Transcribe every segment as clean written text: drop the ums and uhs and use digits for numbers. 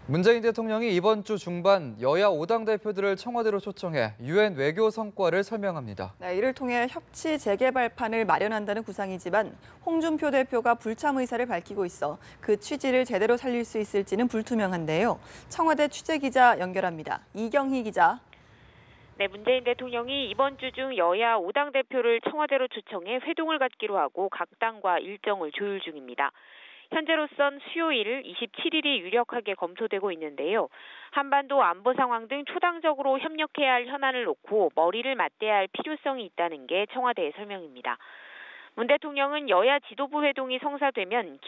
문재인 대통령이 이번 주 중반 여야 5당 대표들을 청와대로 초청해 유엔 외교 성과를 설명합니다. 네, 이를 통해 협치 재개발판을 마련한다는 구상이지만 홍준표 대표가 불참 의사를 밝히고 있어 그 취지를 제대로 살릴 수 있을지는 불투명한데요. 청와대 취재기자 연결합니다. 이경희 기자. 네, 문재인 대통령이 이번 주 중 여야 5당 대표를 청와대로 초청해 회동을 갖기로 하고 각 당과 일정을 조율 중입니다. 현재로선 수요일 27일이 유력하게 검토되고 있는데요. 한반도 안보 상황 등 초당적으로 협력해야 할 현안을 놓고 머리를 맞대야 할 필요성이 있다는 게 청와대의 설명입니다. 문 대통령은 여야 지도부 회동이 성사되면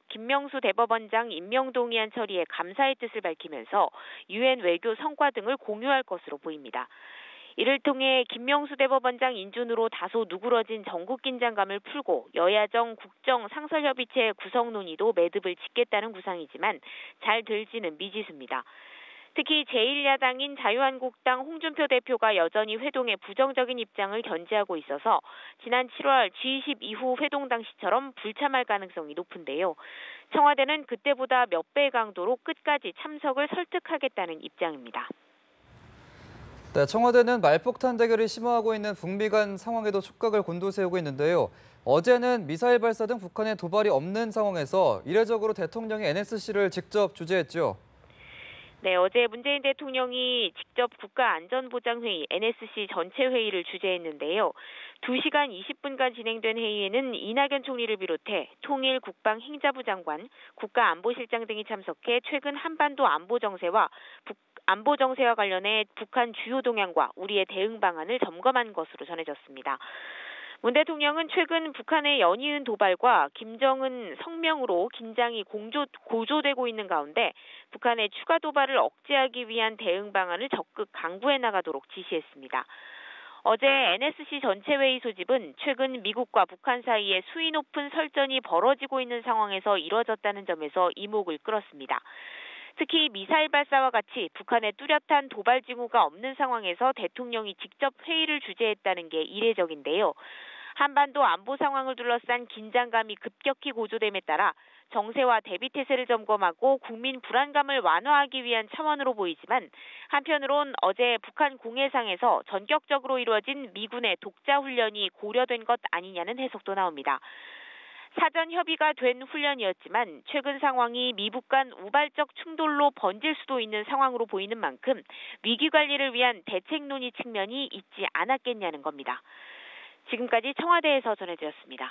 김명수 대법원장 임명 동의안 처리에 감사의 뜻을 밝히면서 유엔 외교 성과 등을 공유할 것으로 보입니다. 이를 통해 김명수 대법원장 인준으로 다소 누그러진 전국 긴장감을 풀고 여야정 국정 상설협의체 구성 논의도 매듭을 짓겠다는 구상이지만 잘 될지는 미지수입니다. 특히 제1야당인 자유한국당 홍준표 대표가 여전히 회동에 부정적인 입장을 견지하고 있어서 지난 7월 G20 이후 회동 당시처럼 불참할 가능성이 높은데요. 청와대는 그때보다 몇 배의 강도로 끝까지 참석을 설득하겠다는 입장입니다. 네, 청와대는 말폭탄 대결이 심화하고 있는 북미 간 상황에도 촉각을 곤두세우고 있는데요. 어제는 미사일 발사 등 북한의 도발이 없는 상황에서 이례적으로 대통령이 NSC를 직접 주재했죠. 네, 어제 문재인 대통령이 직접 국가안전보장회의 NSC 전체 회의를 주재했는데요. 2시간 20분간 진행된 회의에는 이낙연 총리를 비롯해 통일 국방행자부 장관, 국가안보실장 등이 참석해 최근 한반도 안보 정세와 관련해 북한 주요 동향과 우리의 대응 방안을 점검한 것으로 전해졌습니다. 문 대통령은 최근 북한의 연이은 도발과 김정은 성명으로 긴장이 고조되고 있는 가운데 북한의 추가 도발을 억제하기 위한 대응 방안을 적극 강구해 나가도록 지시했습니다. 어제 NSC 전체 회의 소집은 최근 미국과 북한 사이에 수위 높은 설전이 벌어지고 있는 상황에서 이뤄졌다는 점에서 이목을 끌었습니다. 특히 미사일 발사와 같이 북한의 뚜렷한 도발 징후가 없는 상황에서 대통령이 직접 회의를 주재했다는 게 이례적인데요. 한반도 안보 상황을 둘러싼 긴장감이 급격히 고조됨에 따라 정세와 대비태세를 점검하고 국민 불안감을 완화하기 위한 차원으로 보이지만 한편으론 어제 북한 공해상에서 전격적으로 이루어진 미군의 독자 훈련이 고려된 것 아니냐는 해석도 나옵니다. 사전 협의가 된 훈련이었지만 최근 상황이 미북 간 우발적 충돌로 번질 수도 있는 상황으로 보이는 만큼 위기 관리를 위한 대책 논의 측면이 있지 않았겠냐는 겁니다. 지금까지 청와대에서 전해드렸습니다.